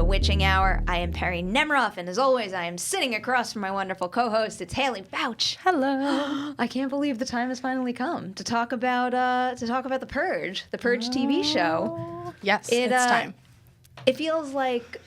witching hour. I am Perri Nemiroff, and as always, I am sitting across from my wonderful co-host. It's Haleigh Vouch. Hello. I can't believe the time has finally come to talk about the Purge TV show. Yes, it's time. It feels like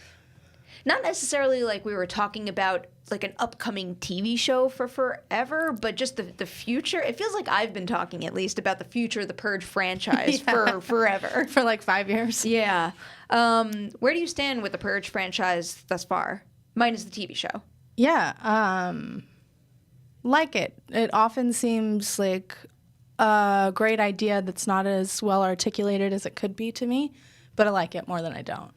not necessarily like we were talking about like an upcoming TV show for forever, but just the future. It feels like I've been talking at least about the future of the Purge franchise for forever. For like 5 years. Yeah. Where do you stand with the Purge franchise thus far? Minus the TV show. Yeah. Like it. It often seems like a great idea that's not as well articulated as it could be to me, but I like it more than I don't.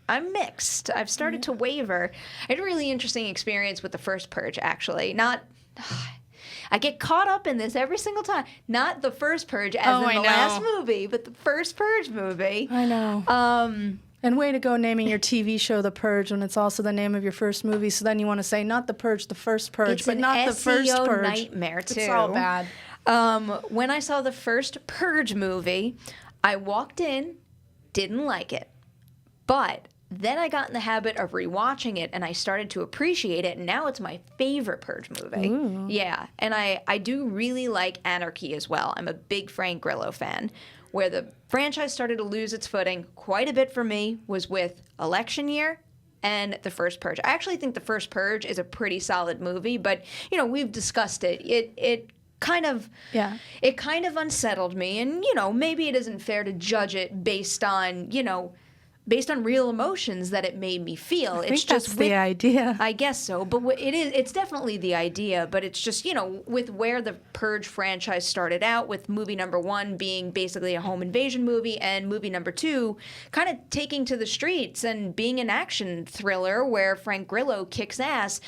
I'm mixed. I've started to waver. I had a really interesting experience with the first Purge, actually. I get caught up in this every single time. Not the first Purge as in the last movie, but the first Purge movie. I know. And way to go naming your TV show The Purge when it's also the name of your first movie. So then you want to say not The Purge, the first Purge, it's but not the first SEO Purge. Nightmare too. It's all bad. When I saw the first Purge movie, I walked in, didn't like it, but then I got in the habit of rewatching it, and I started to appreciate it, and now it's my favorite Purge movie. Ooh. Yeah, and I do really like Anarchy as well. I'm a big Frank Grillo fan. Where the franchise started to lose its footing quite a bit for me was with Election Year and the first Purge. I actually think the first Purge is a pretty solid movie, but, you know, we've discussed it. It kind of unsettled me, and, you know, maybe it isn't fair to judge it based on real emotions that it made me feel. I think that's the idea. I guess so, but it's definitely the idea, but it's just, with where the Purge franchise started out, with movie number 1 being basically a home invasion movie, and movie number 2 kind of taking to the streets and being an action thriller where Frank Grillo kicks ass.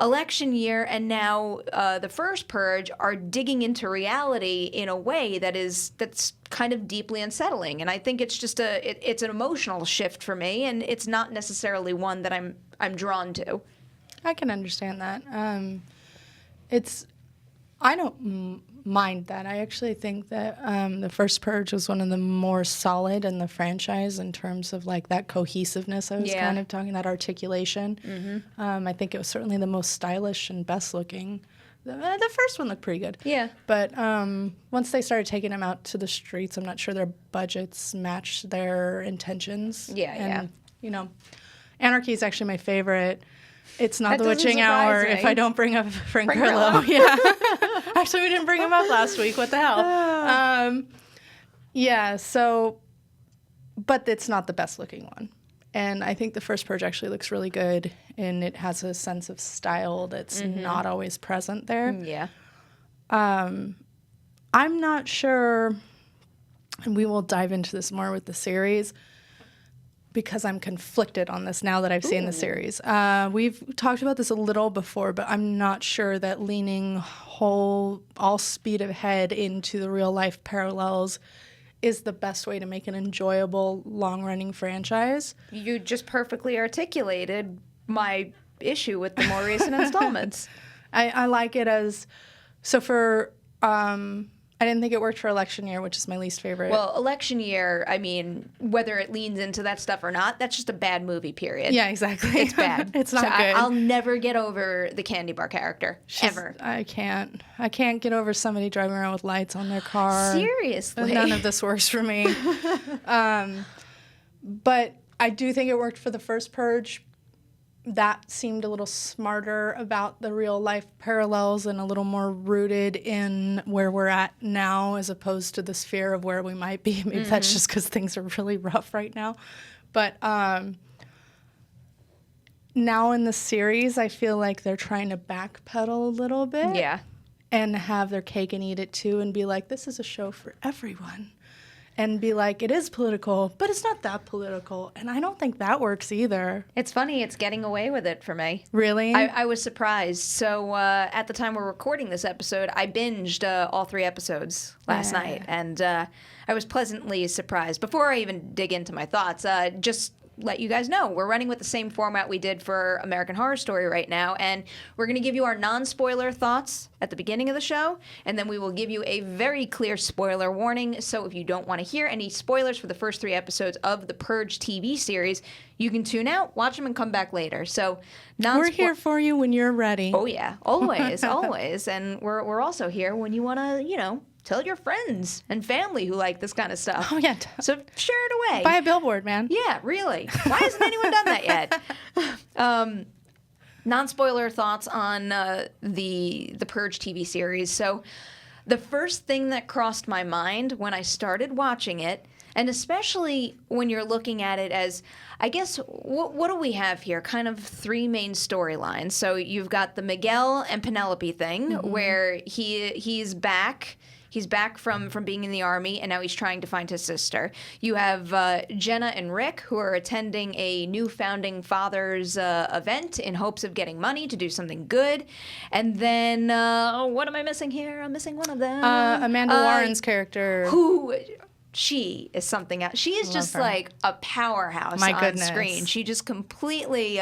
Election Year and now the first Purge are digging into reality in a way that's kind of deeply unsettling, and I think it's just it's an emotional shift for me, and it's not necessarily one that I'm drawn to. I can understand that. I don't mind that. I actually think that the first Purge was one of the more solid in the franchise in terms of like that cohesiveness I was kind of talking, that articulation. Mm-hmm. I think it was certainly the most stylish and best looking. The first one looked pretty good. Yeah. But once they started taking them out to the streets, I'm not sure their budgets matched their intentions. Yeah, and, Anarchy is actually my favorite. It's not that the witching hour if I don't bring up Frank Grillo. Yeah. Actually, we didn't bring him up last week. What the hell? But it's not the best looking one. And I think the first Purge actually looks really good, and it has a sense of style that's not always present there. Yeah. I'm not sure, and we will dive into this more with the series, because I'm conflicted on this now that I've seen the series. We've talked about this a little before, but I'm not sure that leaning all speed ahead into the real life parallels is the best way to make an enjoyable, long-running franchise. You just perfectly articulated my issue with the more recent installments. I like it as... So for... I didn't think it worked for Election Year, which is my least favorite. Well, Election Year, I mean, whether it leans into that stuff or not, that's just a bad movie, period. Yeah, exactly. It's bad. It's not good. I'll never get over the candy bar character, ever. I can't get over somebody driving around with lights on their car. Seriously. None of this works for me. But I do think it worked for the first Purge. That seemed a little smarter about the real life parallels and a little more rooted in where we're at now as opposed to this fear of where we might be. Maybe that's just because things are really rough right now. But now in the series, I feel like they're trying to backpedal a little bit. Yeah. And have their cake and eat it too and be like, this is a show for everyone. And be like, it is political, but it's not that political. And I don't think that works either. It's funny, it's getting away with it for me. Really? I was surprised. So at the time we're recording this episode, I binged all 3 episodes last night. And I was pleasantly surprised. Before I even dig into my thoughts, just let you guys know we're running with the same format we did for American Horror Story right now, and we're going to give you our non-spoiler thoughts at the beginning of the show, and then we will give you a very clear spoiler warning. So if you don't want to hear any spoilers for the first 3 episodes of the Purge TV series, you can tune out, watch them, and come back later. So we're here for you when you're ready. Oh yeah, always, always, and we're also here when you want to, tell your friends and family who like this kind of stuff. Oh, yeah. So share it away. Buy a billboard, man. Yeah, really. Why hasn't anyone done that yet? Non-spoiler thoughts on the Purge TV series. So the first thing that crossed my mind when I started watching it, and especially when you're looking at it as, I guess, what do we have here? Kind of 3 main storylines. So you've got the Miguel and Penelope thing, where he's back. He's back from being in the army, and now he's trying to find his sister. You have Jenna and Rick, who are attending a new founding fathers event in hopes of getting money to do something good. And then, what am I missing here? I'm missing one of them. Amanda Warren's character. Who... She is something else. She is just her. like a powerhouse on screen. She just completely...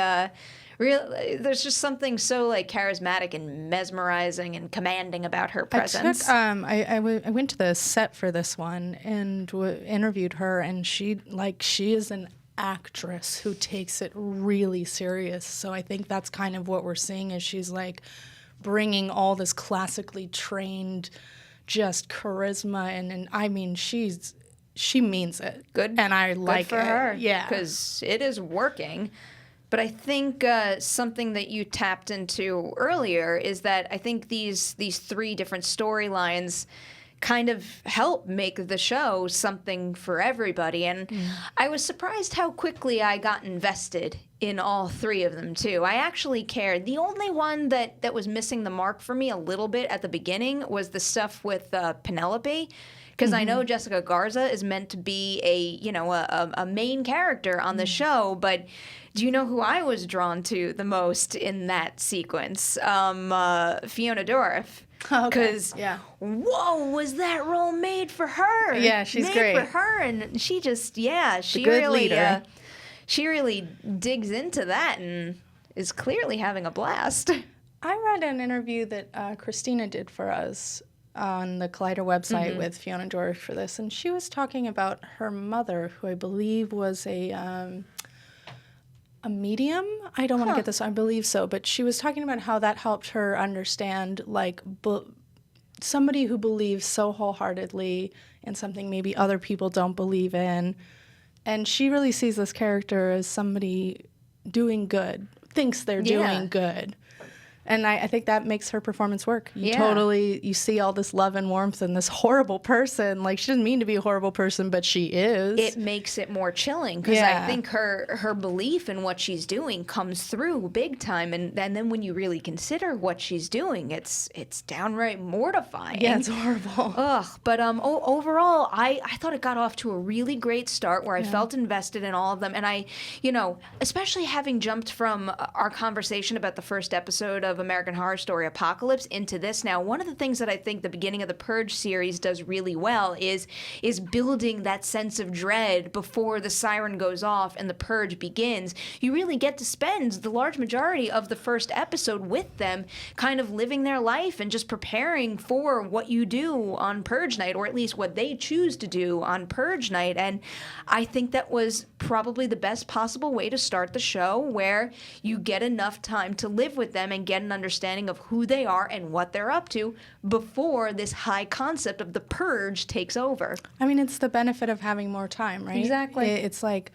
there's just something so like charismatic and mesmerizing and commanding about her presence. I went to the set for this one and interviewed her, and she is an actress who takes it really serious. So I think that's kind of what we're seeing, is she's like bringing all this classically trained just charisma, and I mean she means it. Good. And I like good for her. Yeah. Because it is working. But I think something that you tapped into earlier is that I think these 3 different storylines kind of help make the show something for everybody. And I was surprised how quickly I got invested in all 3 of them, too. I actually cared. The only one that was missing the mark for me a little bit at the beginning was the stuff with Penelope. Because I know Jessica Garza is meant to be a main character on the show, but do you know who I was drawn to the most in that sequence? Fiona Dourif. Because, whoa, was that role made for her? Yeah, she's great. Made for her, and she just, she good leader. She really digs into that and is clearly having a blast. I read an interview that Christina did for us on the Collider website with Fiona Dourif for this, and she was talking about her mother, who I believe was a medium. I don't want to get this. I believe so, but she was talking about how that helped her understand, like, somebody who believes so wholeheartedly in something maybe other people don't believe in, and she really sees this character as somebody doing good, thinks they're doing good. And I think that makes her performance work. You see all this love and warmth in this horrible person. Like, she doesn't mean to be a horrible person, but she is. It makes it more chilling, because I think her belief in what she's doing comes through big time. And then when you really consider what she's doing, it's downright mortifying. Yeah, it's horrible. Ugh. But overall, I thought it got off to a really great start where I felt invested in all of them. And I, especially having jumped from our conversation about the first episode of American Horror Story Apocalypse into this now, one of the things that I think the beginning of the Purge series does really well is building that sense of dread before the siren goes off and the Purge begins. You really get to spend the large majority of the first episode with them, kind of living their life and just preparing for what you do on Purge night, or at least what they choose to do on Purge night. And I think that was probably the best possible way to start the show, where you get enough time to live with them and get an understanding of who they are and what they're up to before this high concept of the Purge takes over. I mean, it's the benefit of having more time, right? Exactly. It's like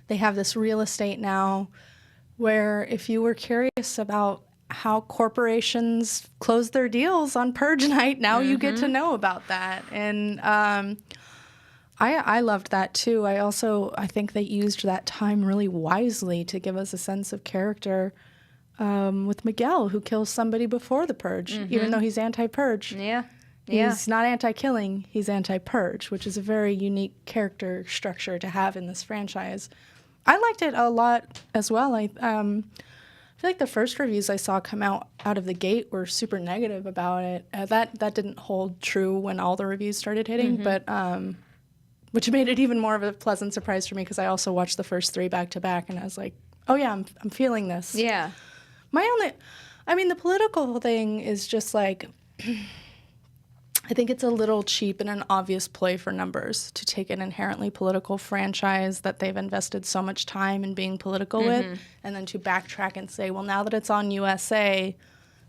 they have this real estate now where if you were curious about how corporations close their deals on Purge night, now you get to know about that. And I loved that too. I think they used that time really wisely to give us a sense of character with Miguel, who kills somebody before the Purge, even though he's anti-Purge. He's not anti-killing, he's anti-Purge, which is a very unique character structure to have in this franchise. I liked it a lot as well. I feel like the first reviews I saw come out of the gate were super negative about it. That didn't hold true when all the reviews started hitting, but which made it even more of a pleasant surprise for me because I also watched the first 3 back to back, and I was like, oh yeah, I'm feeling this. Yeah. The political thing is just like, I think it's a little cheap and an obvious play for numbers to take an inherently political franchise that they've invested so much time in being political with, and then to backtrack and say, well, now that it's on USA,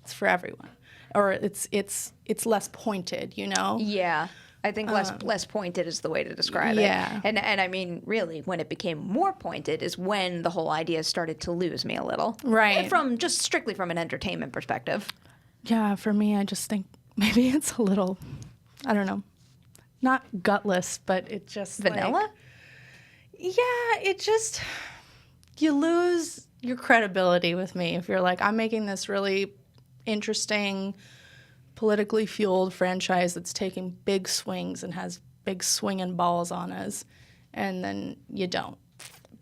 it's for everyone, or it's less pointed, you know? Yeah. I think less pointed is the way to describe it. And I mean, really, when it became more pointed is when the whole idea started to lose me a little. Right. From just strictly from an entertainment perspective. Yeah, for me, I just think maybe it's a little, I don't know, not gutless, but it just Vanilla? It just, you lose your credibility with me if you're like, I'm making this really interesting, politically fueled franchise that's taking big swings and has big swinging balls on us, and then you don't.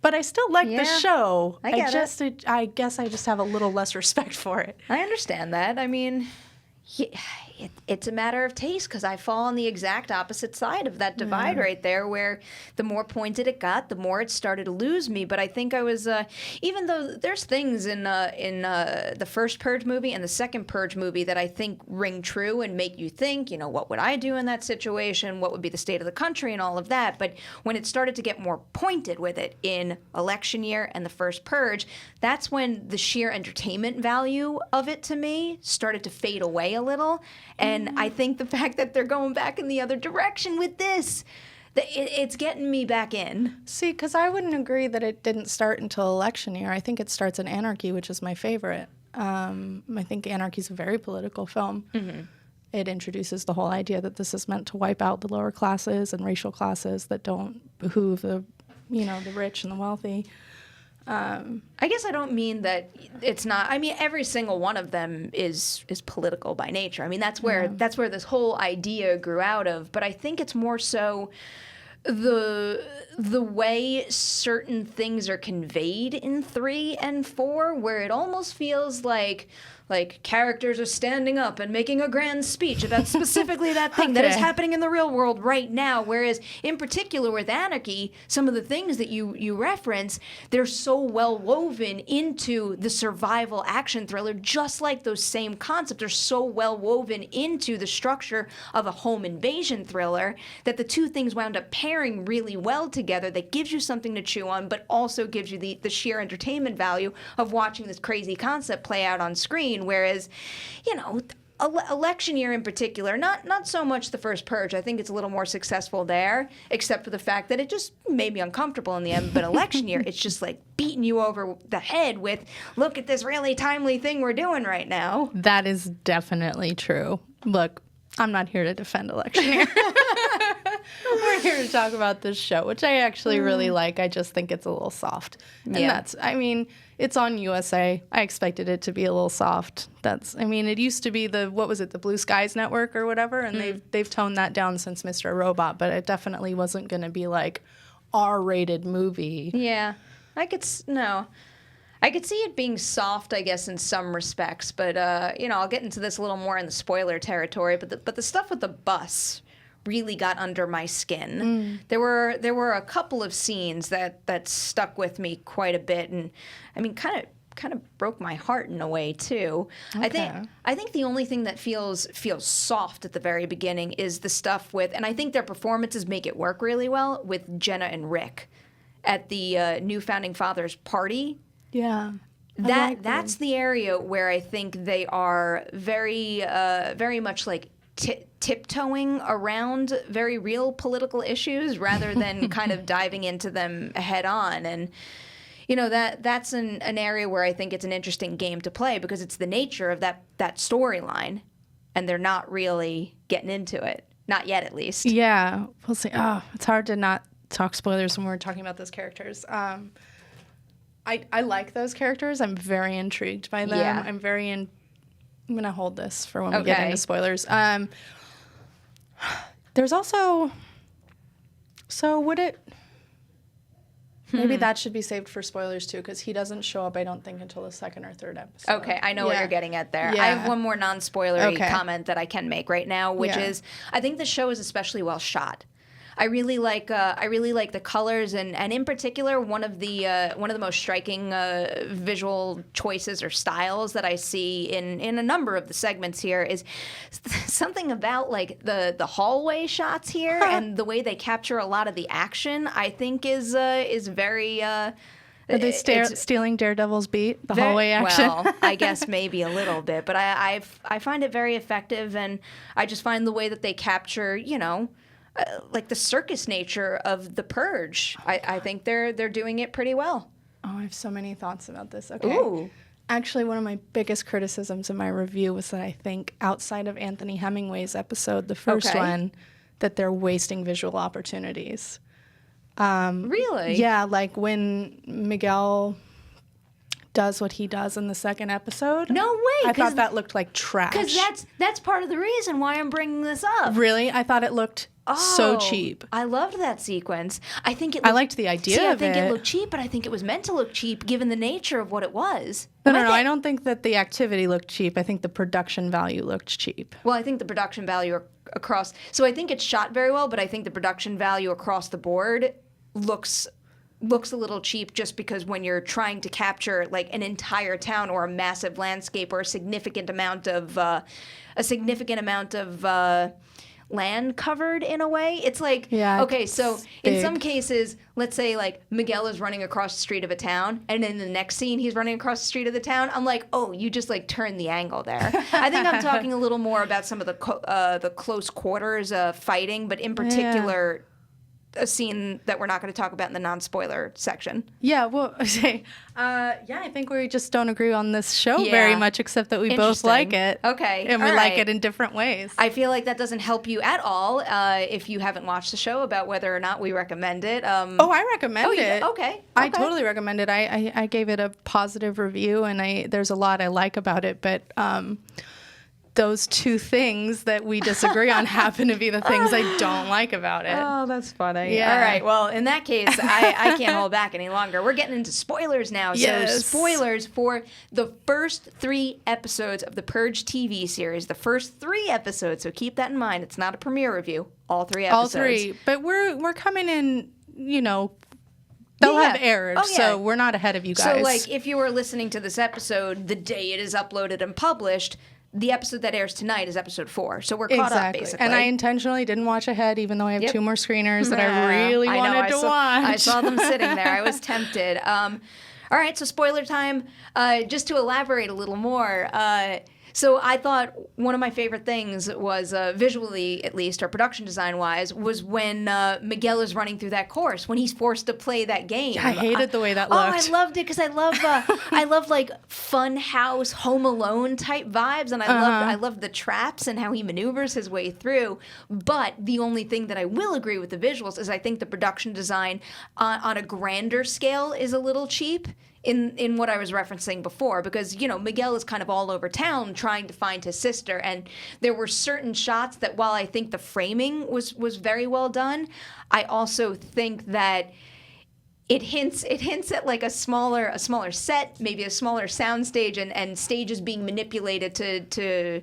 But I still like the show. I guess I just have a little less respect for it. I understand that. I mean, it's a matter of taste, because I fall on the exact opposite side of that divide right there, where the more pointed it got, the more it started to lose me. But I think I was, even though there's things in the first Purge movie and the second Purge movie that I think ring true and make you think, you know, what would I do in that situation? What would be the state of the country and all of that? But when it started to get more pointed with it in election year and the first Purge, that's when the sheer entertainment value of it to me started to fade away a little. And I think the fact that they're going back in the other direction with this, it's getting me back in. See, because I wouldn't agree that it didn't start until election year. I think it starts in Anarchy, which is my favorite. I think Anarchy's a very political film. It introduces the whole idea that this is meant to wipe out the lower classes and racial classes that don't behoove the rich and the wealthy. I guess I don't mean that it's not. I mean, every single one of them is political by nature. I mean, that's where this whole idea grew out of. But I think it's more so the way certain things are conveyed in 3 and 4, where it almost feels like characters are standing up and making a grand speech about specifically that thing that is happening in the real world right now. Whereas in particular with Anarchy, some of the things that you reference, they're so well woven into the survival action thriller, just like those same concepts are so well woven into the structure of a home invasion thriller, that the two things wound up pairing really well together. That gives you something to chew on, but also gives you the sheer entertainment value of watching this crazy concept play out on screen. Whereas, election year in particular, not so much the first Purge. I think it's a little more successful there, except for the fact that it just made me uncomfortable in the end. But election year, it's just like beating you over the head with, look at this really timely thing we're doing right now. That is definitely true. Look, I'm not here to defend election year. We're here to talk about this show, which I actually really like. I just think it's a little soft. And it's on USA. I expected it to be a little soft. It used to be the Blue Skies Network or whatever, and they've toned that down since Mr. Robot, but it definitely wasn't going to be like R-rated movie. Yeah. I could see it being soft, I guess, in some respects, but I'll get into this a little more in the spoiler territory. But the stuff with the bus really got under my skin. There were a couple of scenes that stuck with me quite a bit, and I mean, kind of broke my heart in a way too. Okay. I think the only thing that feels soft at the very beginning is the stuff with, and I think their performances make it work really well, with Jenna and Rick at the new Founding Fathers party. Yeah. That's the area where I think they are very much like tiptoeing around very real political issues rather than kind of diving into them head on. And that's an area where I think it's an interesting game to play, because it's the nature of that storyline, and they're not really getting into it, not yet at least. Yeah, we'll see. It's hard to not talk spoilers when we're talking about those characters. I like those characters. I'm very intrigued by them. Yeah. I'm going to hold this for when we get into spoilers. There's also... So would it... Maybe that should be saved for spoilers, too, because he doesn't show up, I don't think, until the second or third episode. Okay, I know what you're getting at there. Yeah. I have one more non-spoilery comment that I can make right now, which is, I think the show is especially well shot. I really like the colors, and in particular, one of the most striking visual choices or styles that I see in a number of the segments here is something about like the hallway shots here and the way they capture a lot of the action. I think is very. Are they stealing Daredevil's beat, the hallway action? Well, I guess maybe a little bit, but I find it very effective, and I just find the way that they capture, like the circus nature of the Purge. I think they're doing it pretty well. Oh, I have so many thoughts about this. Okay. Ooh. Actually, one of my biggest criticisms in my review was that I think outside of Anthony Hemingway's episode, the first one, that they're wasting visual opportunities. Really? Yeah, like when Miguel does what he does in the second episode. No way. I thought that looked like trash. Because that's part of the reason why I'm bringing this up. Really? I thought it looked so cheap. I loved that sequence. I liked the idea of it. I think it looked cheap, but I think it was meant to look cheap given the nature of what it was. No, I don't think that the activity looked cheap. I think the production value looked cheap. Well, I think the production value across... So I think it's shot very well, but I think the production value across the board looks a little cheap just because when you're trying to capture like an entire town or a massive landscape or a significant amount of land covered in a way, it's like, okay, so in some cases, let's say like Miguel is running across the street of a town, and in the next scene he's running across the street of the town. I'm like, oh, you just like turn the angle there. I think I'm talking a little more about some of the close quarters fighting, but in particular. A scene that we're not going to talk about in the non-spoiler section. Yeah, well, I think we just don't agree on this show very much, except that we both like it. Okay. And we like it in different ways. I feel like that doesn't help you at all if you haven't watched the show about whether or not we recommend it. I recommend it. Okay. I totally recommend it. I gave it a positive review, and there's a lot I like about it, but... those two things that we disagree on happen to be the things I don't like about it. Oh, that's funny. Yeah. All right. Well, in that case, I can't hold back any longer. We're getting into spoilers now. Yes. So spoilers for the first 3 episodes of the Purge TV series. The first 3 episodes. So keep that in mind. It's not a premiere review. All 3 episodes. All 3. But we're coming in, they'll have aired, so we're not ahead of you guys. So, like, if you were listening to this episode the day it is uploaded and published, the episode that airs tonight is episode 4. So we're caught up, basically. And I intentionally didn't watch ahead, even though I have 2 more screeners that I really wanted to watch. I saw them sitting there. I was tempted. All right, so spoiler time. Just to elaborate a little more, so I thought one of my favorite things was, visually at least, or production design-wise, was when Miguel is running through that course, when he's forced to play that game. Yeah, I hated the way that looked. Oh, I loved it because I love like fun house, Home Alone type vibes, and I love the traps and how he maneuvers his way through. But the only thing that I will agree with the visuals is I think the production design on a grander scale is a little cheap. In what I was referencing before, because, Miguel is kind of all over town trying to find his sister, and there were certain shots that while I think the framing was very well done, I also think that it hints at like a smaller set, maybe a smaller soundstage, and stages being manipulated to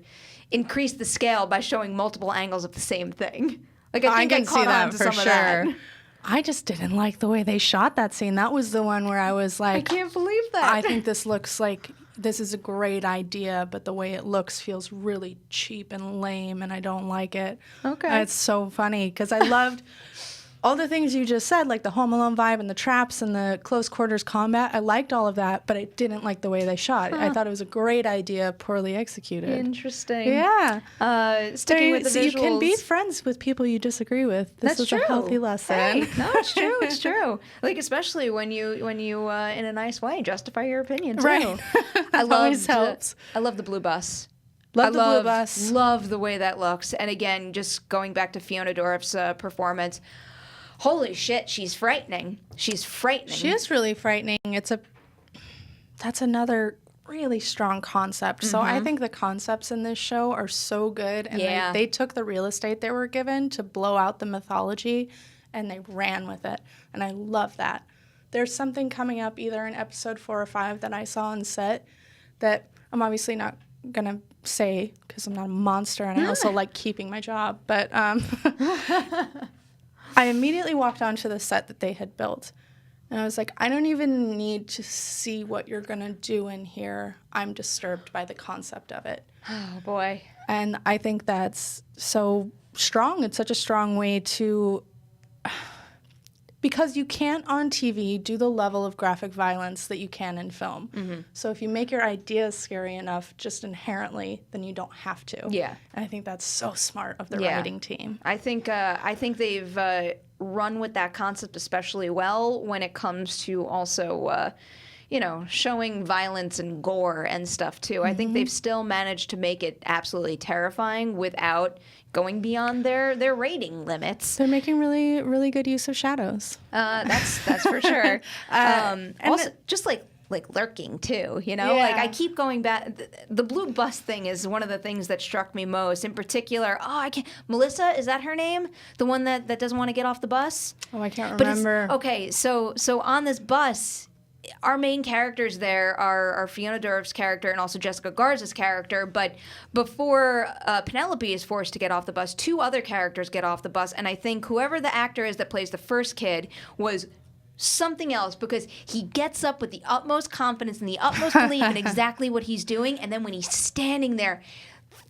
increase the scale by showing multiple angles of the same thing. Like I think I caught on to some of that. I just didn't like the way they shot that scene. That was the one where I was like, I can't believe that. I think this looks like this is a great idea, but the way it looks feels really cheap and lame, and I don't like it. Okay. It's so funny because I loved all the things you just said, like the Home Alone vibe and the traps and the close quarters combat. I liked all of that, but I didn't like the way they shot. I thought it was a great idea, poorly executed. Interesting. Yeah. Sticking with the visuals. So you can be friends with people you disagree with. This is a healthy lesson. Hey, no, it's true. It's true. Like, especially when you in a nice way justify your opinion too. Right. Always helps. I love the blue bus. Love the blue bus. Love the way that looks. And again, just going back to Fiona Dorff's performance. Holy shit, she's frightening. She's frightening. She is really frightening. That's another really strong concept. So I think the concepts in this show are so good. And they took the real estate they were given to blow out the mythology, and they ran with it. And I love that. There's something coming up either in episode 4 or 5 that I saw on set that I'm obviously not going to say because I'm not a monster and I also like keeping my job. But I immediately walked onto the set that they had built. And I was like, I don't even need to see what you're going to do in here. I'm disturbed by the concept of it. Oh, boy. And I think that's so strong. It's such a strong way to... Because you can't on TV do the level of graphic violence that you can in film. Mm-hmm. So if you make your ideas scary enough just inherently, then you don't have to. Yeah. And I think that's so smart of the writing team. I think they've run with that concept especially well when it comes to also showing violence and gore and stuff too. Mm-hmm. I think they've still managed to make it absolutely terrifying without going beyond their rating limits. They're making really, really good use of shadows. That's for sure. Also, just like lurking too, Like I keep going back. The blue bus thing is one of the things that struck me most. In particular, I can't. Melissa, is that her name? The one that doesn't want to get off the bus? Oh, I can't remember. Okay, so on this bus, our main characters there are Fiona Dourif's character and also Jessica Garza's character. But before Penelope is forced to get off the bus, two other characters get off the bus. And I think whoever the actor is that plays the first kid was something else, because he gets up with the utmost confidence and the utmost belief in exactly what he's doing. And then when he's standing there,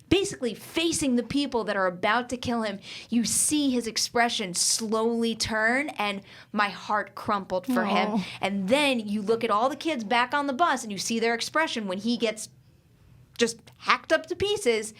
basically facing the people that are about to kill him, you see his expression slowly turn, and my heart crumpled for him. And then you look at all the kids back on the bus and you see their expression when he gets just hacked up to pieces,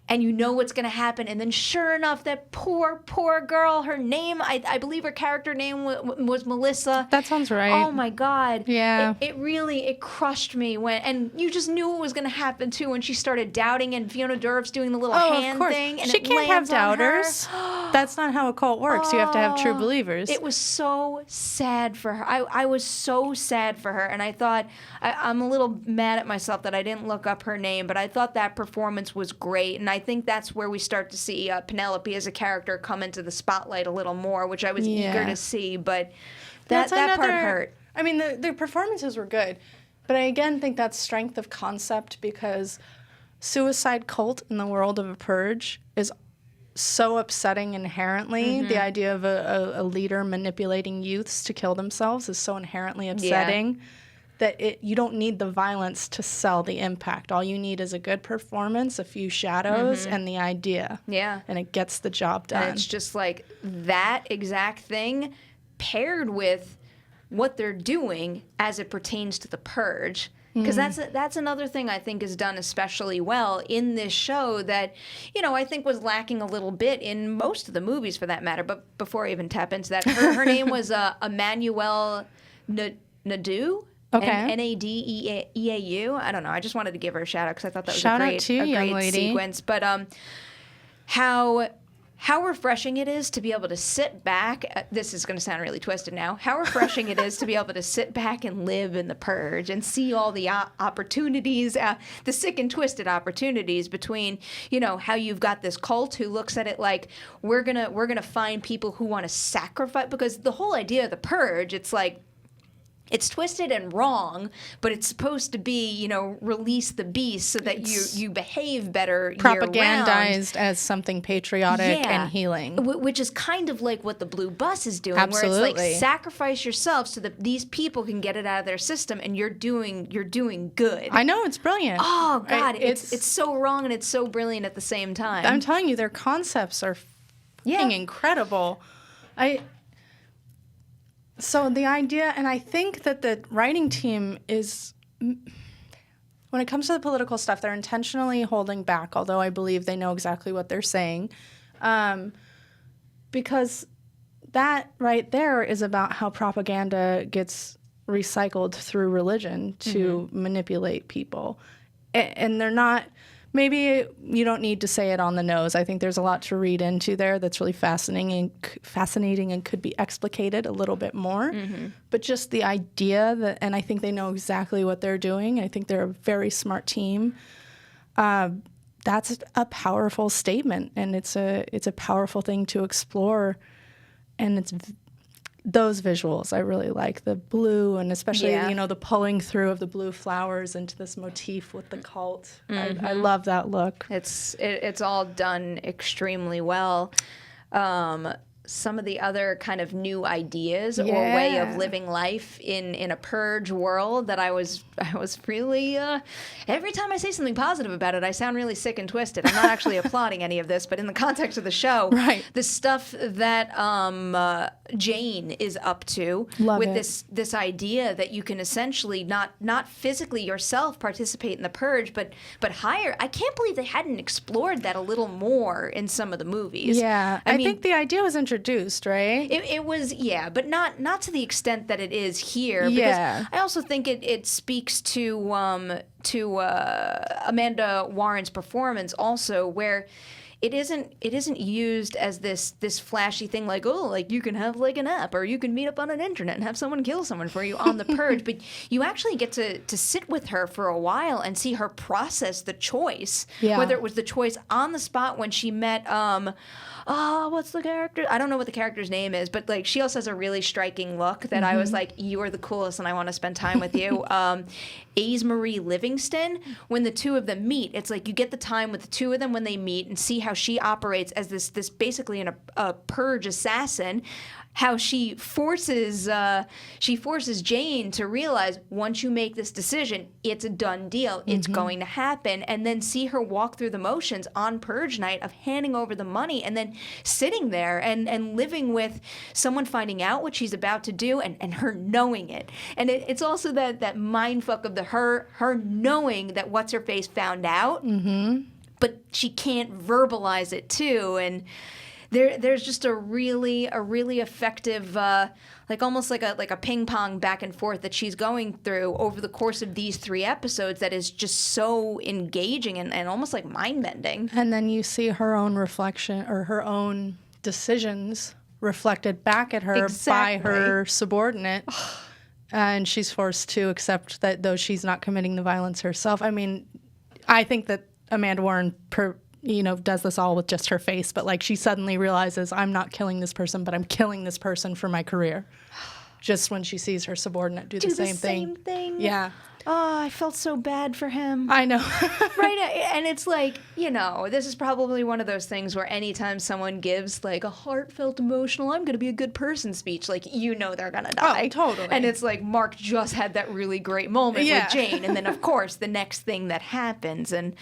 and you know what's going to happen. And then sure enough, that poor girl, her name, I believe her character name was Melissa. That sounds right. Oh my God. Yeah. It crushed me and you just knew it was going to happen too when she started doubting, and Fiona Dourif's doing the little hand thing. And she can't have doubters. That's not how a cult works. You have to have true believers. It was so sad for her. I was so sad for her. And I thought, I'm a little mad at myself that I didn't look up her name, but I thought that performance was great. And I think that's where we start to see Penelope as a character come into the spotlight a little more, which I was eager to see. But that part hurt. I mean, the performances were good, but I again think that's strength of concept, because suicide cult in the world of a purge is so upsetting inherently. Mm-hmm. The idea of a leader manipulating youths to kill themselves is so inherently upsetting. Yeah. That you don't need the violence to sell the impact. All you need is a good performance, a few shadows, and the idea. Yeah. And it gets the job done. And it's just like that exact thing paired with what they're doing as it pertains to the purge. Because that's another thing I think is done especially well in this show that, I think was lacking a little bit in most of the movies for that matter. But before I even tap into that, her name was Emmanuelle Nadeau. Okay. Nadeau. I don't know. I just wanted to give her a shout out because I thought that was shout a out to you, young great lady. sequence. But how refreshing it is to be able to sit back. This is going to sound really twisted now. How refreshing it is to be able to sit back and live in the purge and see all the opportunities, the sick and twisted opportunities between, how you've got this cult who looks at it like we're gonna find people who want to sacrifice, because the whole idea of the purge, it's like, it's twisted and wrong, but it's supposed to be, release the beast so that you behave better propagandized as something patriotic and healing. Which is kind of like what the blue bus is doing. Absolutely. Where it's like sacrifice yourself so that these people can get it out of their system, and you're doing good. I know, it's brilliant. Oh God, it's so wrong and it's so brilliant at the same time. I'm telling you, their concepts are incredible. So the idea, and I think that the writing team is, when it comes to the political stuff, they're intentionally holding back, although I believe they know exactly what they're saying, because that right there is about how propaganda gets recycled through religion to manipulate people. And they're not... Maybe you don't need to say it on the nose. I think there's a lot to read into there that's really fascinating and could be explicated a little bit more. Mm-hmm. But just the idea and I think they know exactly what they're doing. I think they're a very smart team. That's a powerful statement, and it's a powerful thing to explore. And it's those visuals I really like, the blue, and especially the pulling through of the blue flowers into this motif with the cult. I love that look. It's all done extremely well. some of the other kind of new ideas or way of living life in a purge world that I was really every time I say something positive about it, I sound really sick and twisted. I'm not actually applauding any of this, but in the context of the show, the stuff that Jane is up to this idea that you can essentially not physically yourself participate in the purge, but hire. I can't believe they hadn't explored that a little more in some of the movies. Yeah, I think the idea was introduced, right? It was, but not to the extent that it is here. Because I also think it speaks to Amanda Warren's performance also, where it isn't used as this flashy thing like, oh, like you can have like an app or you can meet up on an internet and have someone kill someone for you on the purge, but you actually get to sit with her for a while and see her process the choice, whether it was the choice on the spot when she met what's the character? I don't know what the character's name is, but like she also has a really striking look that I was like, you are the coolest and I want to spend time with you. Ace Marie Livingston, when the two of them meet, it's like you get the time with the two of them when they meet and see how she operates as this basically a purge assassin. How she forces Jane to realize once you make this decision, it's a done deal. It's going to happen. And then see her walk through the motions on Purge night of handing over the money and then sitting there and living with someone finding out what she's about to do and her knowing it. And it's also that mind fuck of her knowing that what's her face found out, but she can't verbalize it too. And there's just a really effective, like almost like a ping pong back and forth that she's going through over the course of these 3 episodes that is just so engaging and almost like mind bending. And then you see her own reflection or her own decisions reflected back at her by her subordinate. And she's forced to accept that though she's not committing the violence herself. I mean, I think that Amanda Warren does this all with just her face, but like she suddenly realizes I'm not killing this person, but I'm killing this person for my career. Just when she sees her subordinate do the same thing. Yeah. Oh, I felt so bad for him. I know. Right? And it's like, this is probably one of those things where anytime someone gives like a heartfelt, emotional, I'm going to be a good person speech, like, they're going to die. Oh, totally. And it's like Mark just had that really great moment with Jane. And then, of course, the next thing that happens. And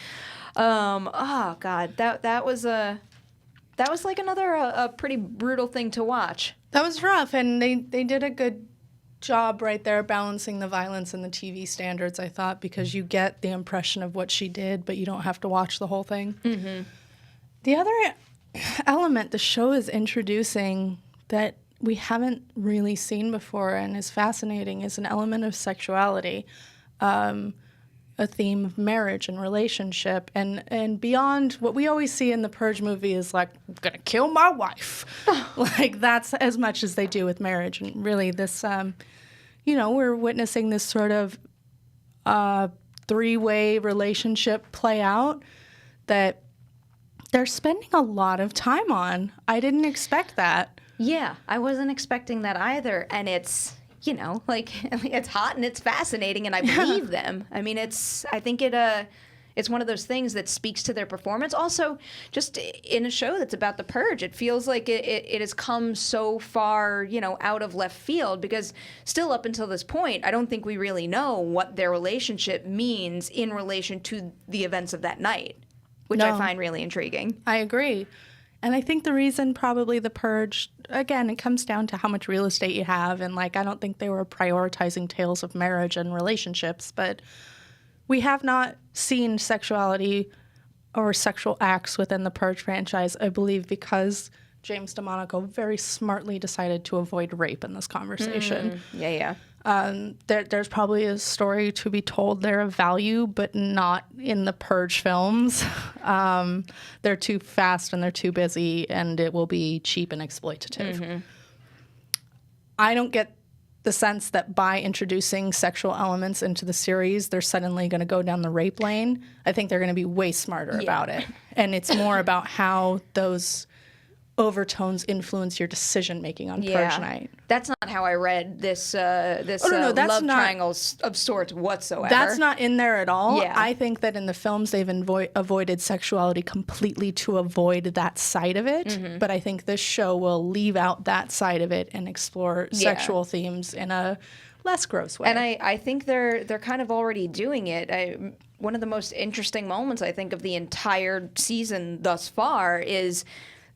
oh God, that was like another a pretty brutal thing to watch. That was rough, and they did a good job right there balancing the violence and the TV standards, I thought, because you get the impression of what she did, but you don't have to watch the whole thing. The other element the show is introducing that we haven't really seen before and is fascinating is an element of sexuality. A theme of marriage and relationship, and beyond what we always see in the Purge movie is like, I'm gonna kill my wife. Like that's as much as they do with marriage. And really this, we're witnessing this sort of 3-way relationship play out that they're spending a lot of time on. I didn't expect that. Yeah, I wasn't expecting that either. And it's, it's hot and it's fascinating, and I believe them. I mean, I think it's one of those things that speaks to their performance. Also, just in a show that's about the purge, it feels like it has come so far, out of left field, because still up until this point, I don't think we really know what their relationship means in relation to the events of that night, which I find really intriguing. I agree. And I think the reason probably the purge, again, it comes down to how much real estate you have. And I don't think they were prioritizing tales of marriage and relationships, but we have not seen sexuality or sexual acts within the Purge franchise, I believe, because James DeMonaco very smartly decided to avoid rape in this conversation. Yeah. There's probably a story to be told there of value, but not in the Purge films. They're too fast and they're too busy, and it will be cheap and exploitative. I don't get the sense that by introducing sexual elements into the series, they're suddenly going to go down the rape lane. I think they're going to be way smarter about it. And it's more about how those overtones influence your decision making on Purge night. That's not how I read this no, that's love not- triangle of sorts whatsoever. That's not in there at all. Yeah. I think that in the films they've avoided sexuality completely to avoid that side of it. Mm-hmm. But I think this show will leave out that side of it and explore sexual themes in a less gross way. And I think they're kind of already doing it. One of the most interesting moments, I think, of the entire season thus far is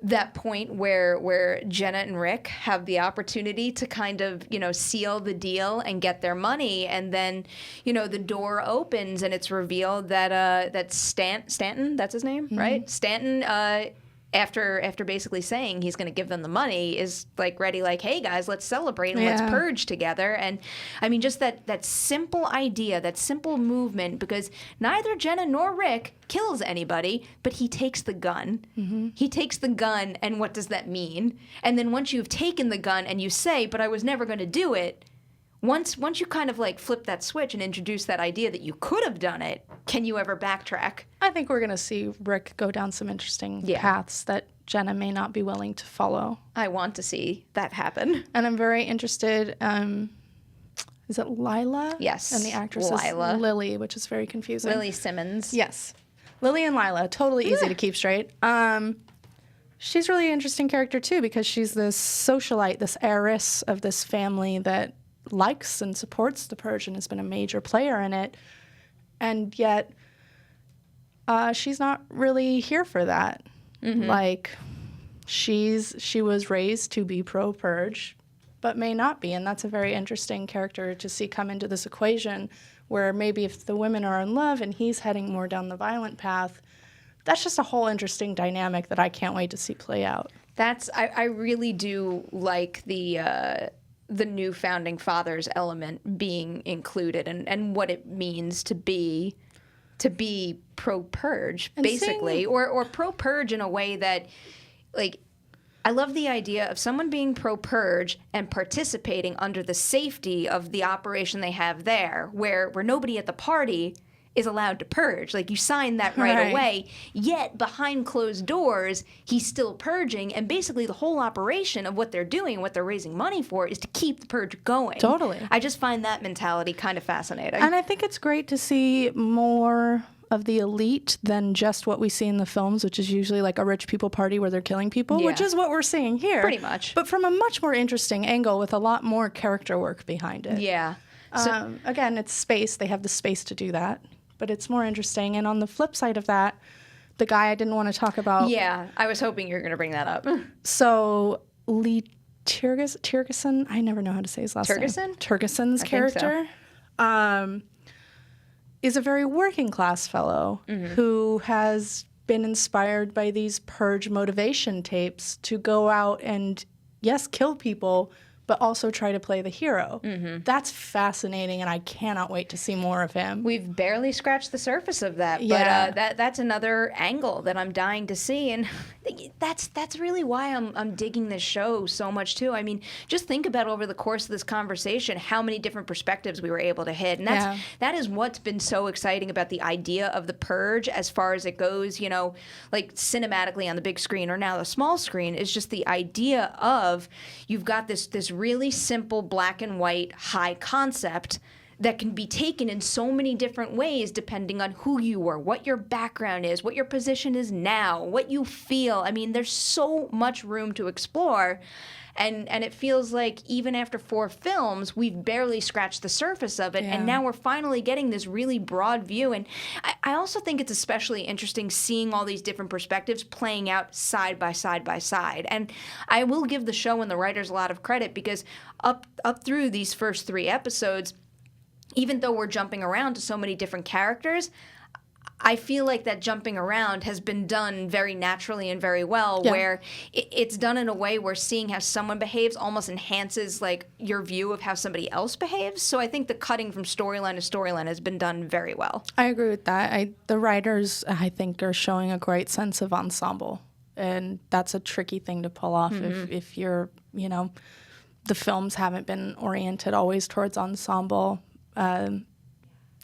that point where Jenna and Rick have the opportunity to kind of, seal the deal and get their money. And then, the door opens and it's revealed that Stanton, that's his name, right? Stanton, after basically saying he's going to give them the money, is ready, hey guys, let's celebrate and let's purge together. And I mean, just that simple idea, that simple movement, because neither Jenna nor Rick kills anybody, but he takes the gun. Mm-hmm. He takes the gun, and what does that mean? And then once you've taken the gun and you say, but I was never going to do it, once you kind of flip that switch and introduce that idea that you could have done it, can you ever backtrack? I think we're going to see Rick go down some interesting paths that Jenna may not be willing to follow. I want to see that happen. And I'm very interested. Is it Lila? Yes. And the actress Lila. is Lily, which is very confusing. Lily Simmons. Yes. Lily and Lila, totally easy to keep straight. She's really an interesting character, too, because she's this socialite, this heiress of this family that likes and supports the Purge and has been a major player in it. And yet, she's not really here for that. Mm-hmm. She was raised to be pro-Purge, but may not be. And that's a very interesting character to see come into this equation where maybe if the women are in love and he's heading more down the violent path, that's just a whole interesting dynamic that I can't wait to see play out. I really do like the new founding fathers element being included and what it means to be pro-Purge, basically, or pro-Purge in a way that, I love the idea of someone being pro-Purge and participating under the safety of the operation they have there, where nobody at the party is allowed to purge. You sign that right away, yet behind closed doors, he's still purging, and basically the whole operation of what they're doing and what they're raising money for is to keep the purge going. Totally. I just find that mentality kind of fascinating. And I think it's great to see more of the elite than just what we see in the films, which is usually a rich people party where they're killing people, which is what we're seeing here. Pretty much. But from a much more interesting angle with a lot more character work behind it. Yeah. So, again, it's space. They have the space to do that. But it's more interesting. And on the flip side of that, the guy I didn't want to talk about. Yeah, I was hoping you were going to bring that up. So Lee Tergesen, I never know how to say his last name. Tergesen's character is a very working class fellow who has been inspired by these Purge motivation tapes to go out and, yes, kill people, but also try to play the hero. Mm-hmm. That's fascinating, and I cannot wait to see more of him. We've barely scratched the surface of that, but that's another angle that I'm dying to see, and that's really why I'm digging this show so much too. I mean, just think about over the course of this conversation how many different perspectives we were able to hit, and that is what's been so exciting about the idea of the Purge as far as it goes. Cinematically on the big screen or now the small screen, is just the idea of you've got this really simple black and white high concept that can be taken in so many different ways depending on who you are, what your background is, what your position is now, what you feel. I mean, there's so much room to explore. And it feels like even after 4 films, we've barely scratched the surface of it. Yeah. And now we're finally getting this really broad view. And I also think it's especially interesting seeing all these different perspectives playing out side by side by side. And I will give the show and the writers a lot of credit because up through these first 3 episodes, even though we're jumping around to so many different characters, I feel like that jumping around has been done very naturally and very well, where it's done in a way where seeing how someone behaves almost enhances your view of how somebody else behaves. So I think the cutting from storyline to storyline has been done very well. I agree with that. The writers, I think, are showing a great sense of ensemble, and that's a tricky thing to pull off if you're, the films haven't been oriented always towards ensemble.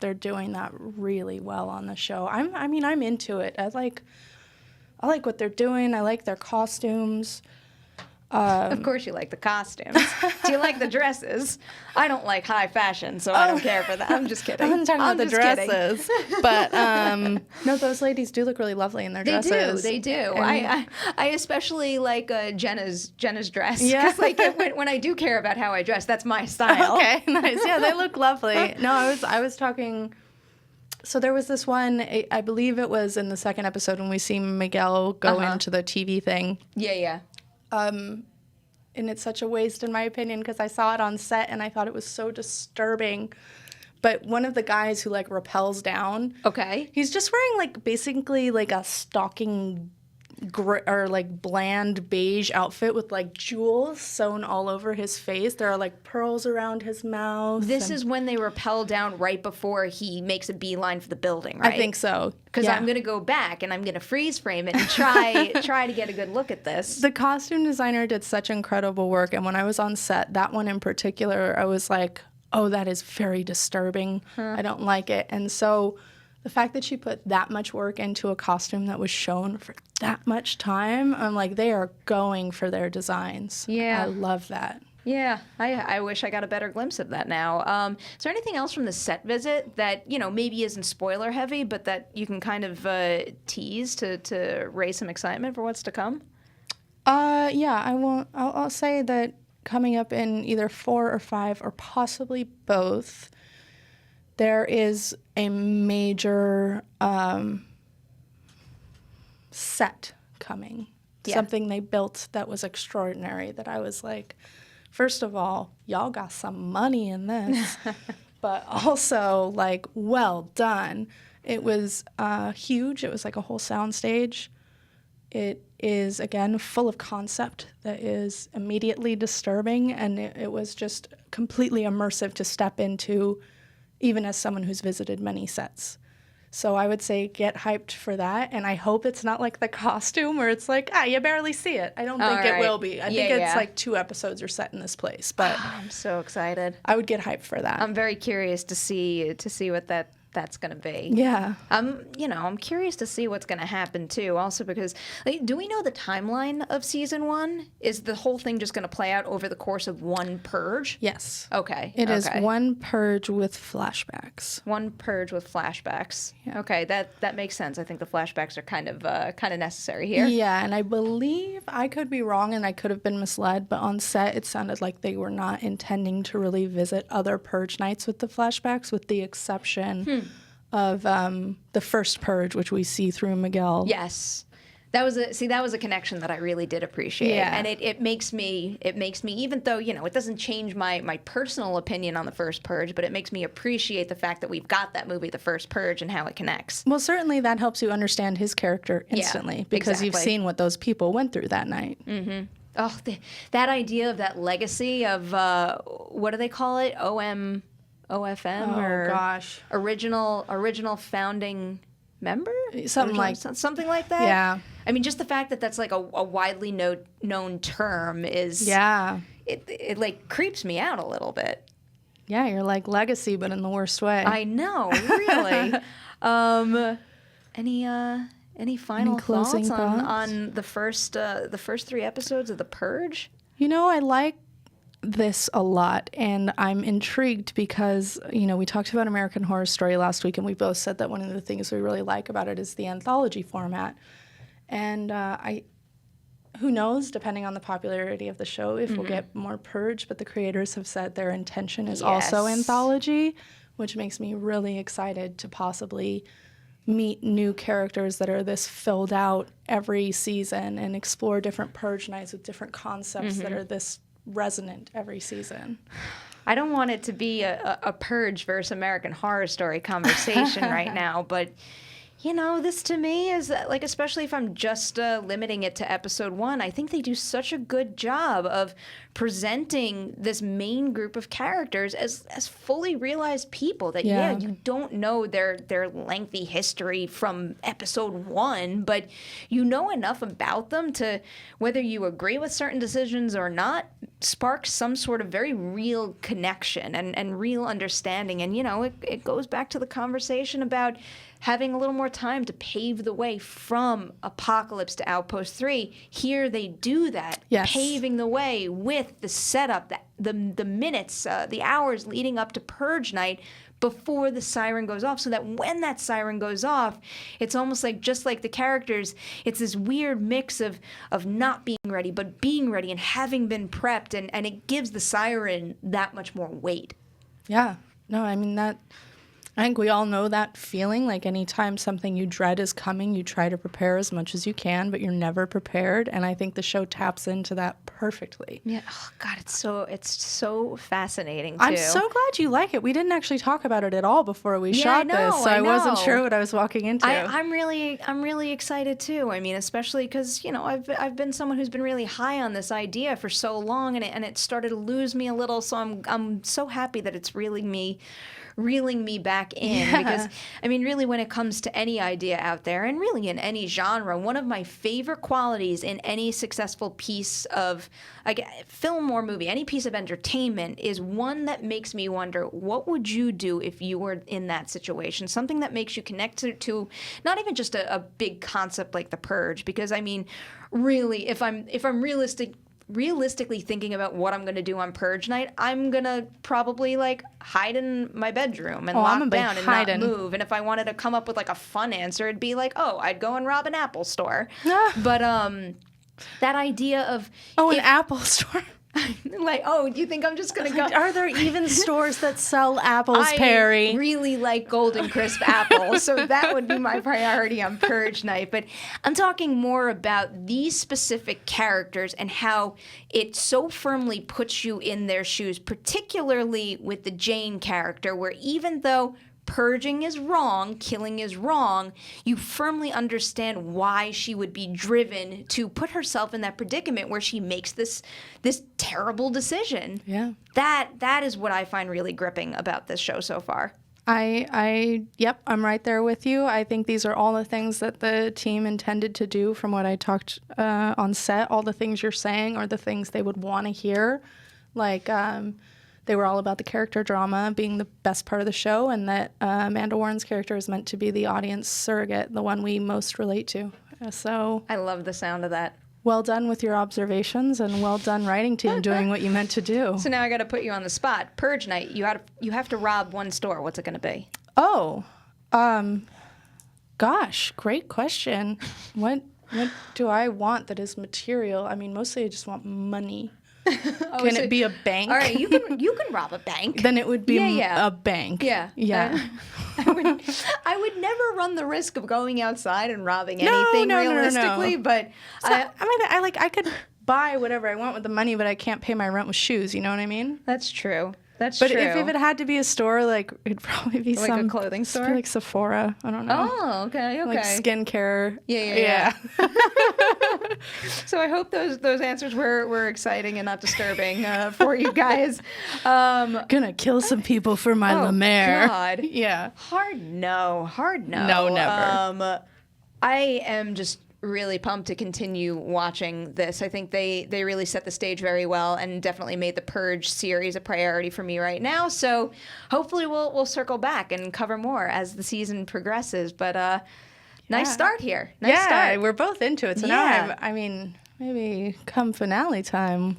They're doing that really well on the show. I'm into it. I like what they're doing. I like their costumes. Of course you like the costumes. Do you like the dresses? I don't like high fashion, so I don't care for that. I'm just kidding. I'm talking about the just dresses. But no, those ladies do look really lovely in their dresses. They do. I especially like Jenna's dress. Yeah. 'Cause, like when I do care about how I dress, that's my style. Okay, nice. Yeah, they look lovely. No, I was talking. So there was this one, I believe it was in the second episode when we see Miguel go into the TV thing. Yeah. And it's such a waste, in my opinion, because I saw it on set and I thought it was so disturbing. But one of the guys who like rappels down, Okay. he's just wearing like basically like a stocking or like bland beige outfit with like jewels sewn all over his face. There are like pearls around his mouth. This is when they rappel down right before he makes a beeline for the building, right? I think so. Because Yeah. I'm going to go back and I'm going to freeze frame it and try to get a good look at this. The costume designer did such incredible work, and when I was on set, that one in particular, I was like, oh, that is very disturbing. I don't like it. And so the fact that she put that much work into a costume that was shown for that much time, I'm like, they are going for their designs. Yeah. I love that. Yeah, I wish I got a better glimpse of that now. Is there anything else from the set visit that, maybe isn't spoiler heavy, but that you can kind of tease to raise some excitement for what's to come? Yeah, I'll say that coming up in either 4 or 5 or possibly both, there is a major set coming. Yeah. Something they built that was extraordinary that I was like, first of all, y'all got some money in this, but also like, well done. It was huge. It was like a whole sound stage. It is, again, full of concept that is immediately disturbing, and it was just completely immersive to step into, even as someone who's visited many sets. So I would say get hyped for that, and I hope it's not like the costume where it's like, you barely see it. I don't think it will be. I think it's like 2 episodes are set in this place, but I'm so excited. I would get hyped for that. I'm very curious to see what that's going to be. Yeah. I'm curious to see what's going to happen too. Also because, do we know the timeline of season 1? Is the whole thing just going to play out over the course of one purge? Yes. Okay. It is one purge with flashbacks. One purge with flashbacks. Yeah. Okay, that makes sense. I think the flashbacks are kind of necessary here. Yeah, and I believe, I could be wrong and I could have been misled, but on set it sounded like they were not intending to really visit other purge nights with the flashbacks, with the exception of the first purge, which we see through Miguel. Yes. That was a connection that I really did appreciate. Yeah. And it makes me, even though, it doesn't change my personal opinion on the first purge, but it makes me appreciate the fact that we've got that movie, The First Purge, and how it connects. Well, certainly that helps you understand his character instantly, because you've seen what those people went through that night. Mm-hmm. Oh, that idea of that legacy of, what do they call it? OFM? Oh, gosh. Original founding member? Something like that? Yeah. I mean, just the fact that that's like a widely known term is... Yeah. It like creeps me out a little bit. Yeah, you're like legacy, but in the worst way. I know, really. Any final closing thoughts on the first 3 episodes of The Purge? I like this a lot, and I'm intrigued because, we talked about American Horror Story last week, and we both said that one of the things we really like about it is the anthology format. And who knows, depending on the popularity of the show, if we'll get more Purge, but the creators have said their intention is also anthology, which makes me really excited to possibly meet new characters that are this filled out every season and explore different Purge nights with different concepts that are this resonant every season. I don't want it to be a Purge versus American Horror Story conversation right now, but this to me is like, especially if I'm just limiting it to episode 1, I think they do such a good job of presenting this main group of characters as fully realized people that, you don't know their lengthy history from episode 1, but you know enough about them to, whether you agree with certain decisions or not, sparks some sort of very real connection and real understanding. And, it goes back to the conversation about having a little more time to pave the way from Apocalypse to Outpost 3. Here they do that, Yes. paving the way with the setup, the minutes, the hours leading up to Purge night before the siren goes off, so that when that siren goes off, it's almost like, just like the characters, it's this weird mix of not being ready, but being ready and having been prepped, and it gives the siren that much more weight. Yeah. No, I mean, I think we all know that feeling. Like, anytime something you dread is coming, you try to prepare as much as you can, but you're never prepared. And I think the show taps into that perfectly. Yeah. Oh God, it's so fascinating too. I'm so glad you like it. We didn't actually talk about it at all before we shot this, so I wasn't sure what I was walking into. I'm really excited too. I mean, especially because I've been someone who's been really high on this idea for so long, and it started to lose me a little. So I'm so happy that it's reeling me back in, because I mean, really, when it comes to any idea out there, and really in any genre, one of my favorite qualities in any successful piece of film or movie, any piece of entertainment, is one that makes me wonder, what would you do if you were in that situation? Something that makes you connect to not even just a big concept like The Purge, because I mean, really, if I'm realistically thinking about what I'm going to do on Purge night, I'm going to probably hide in my bedroom and lock down and not move. And if I wanted to come up with a fun answer, it'd be I'd go and rob an Apple store. But that idea of an Apple store. Do you think I'm just going to go? Are there even stores that sell apples, Perri? I really like Golden Crisp apples, so that would be my priority on Purge night. But I'm talking more about these specific characters and how it so firmly puts you in their shoes, particularly with the Jane character, where even though purging is wrong, killing is wrong, you firmly understand why she would be driven to put herself in that predicament where she makes this terrible decision. Yeah. That is what I find really gripping about this show so far. Yep, I'm right there with you. I think these are all the things that the team intended to do from what I talked on set. All the things you're saying are the things they would want to hear. They were all about the character drama being the best part of the show, and that Amanda Warren's character is meant to be the audience surrogate, the one we most relate to. So I love the sound of that. Well done with your observations, and well done writing team doing what you meant to do. So now I got to put you on the spot. Purge night, you have to rob one store. What's it going to be? Oh, gosh, great question. What do I want that is material? I mean, mostly I just want money. Can it be a bank? All right, you can rob a bank. Then it would be a bank. Yeah. I would never run the risk of going outside and robbing anything realistically, but I could buy whatever I want with the money, but I can't pay my rent with shoes. You know what I mean? That's true. But if it had to be a store, it'd probably be a clothing store, like Sephora. I don't know. Oh, okay. Like skincare. Yeah. So I hope those answers were exciting and not disturbing for you guys. Gonna kill some people for my La Mer. God. Yeah. Hard no. No, never. I am just really pumped to continue watching this. I think they really set the stage very well and definitely made the Purge series a priority for me right now. So hopefully we'll circle back and cover more as the season progresses. But nice start here. Nice start. We're both into it. So now maybe come finale time,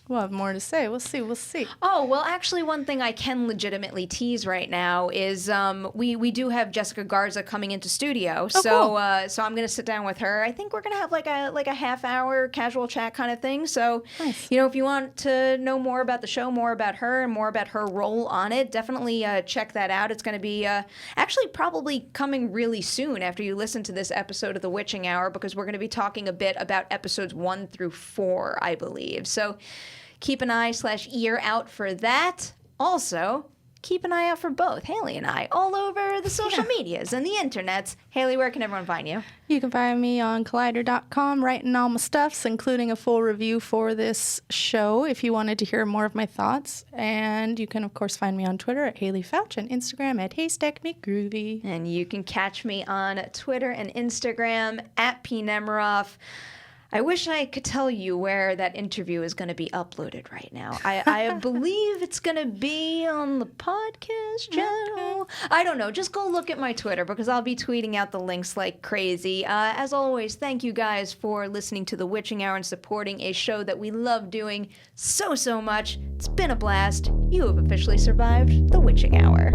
we'll have more to say. We'll see. Oh, well, actually, one thing I can legitimately tease right now is we do have Jessica Garza coming into studio. Oh, so cool. So I'm going to sit down with her. I think we're going to have like a half-hour casual chat kind of thing. So, nice. If you want to know more about the show, more about her, and more about her role on it, definitely check that out. It's going to be actually probably coming really soon after you listen to this episode of The Witching Hour, because we're going to be talking a bit about episodes 1 through 4, I believe. So keep an eye/ear out for that. Also, keep an eye out for both Haleigh and I all over the social medias and the internets. Haleigh, where can everyone find you? You can find me on Collider.com, writing all my stuffs, including a full review for this show if you wanted to hear more of my thoughts. And you can, of course, find me on Twitter at Haleigh Fouch and Instagram at HaystackMcGroovy. And you can catch me on Twitter and Instagram at PNemiroff. I wish I could tell you where that interview is going to be uploaded right now. I believe it's going to be on the podcast channel. I don't know. Just go look at my Twitter because I'll be tweeting out the links like crazy. As always, thank you guys for listening to The Witching Hour and supporting a show that we love doing so much. It's been a blast. You have officially survived The Witching Hour.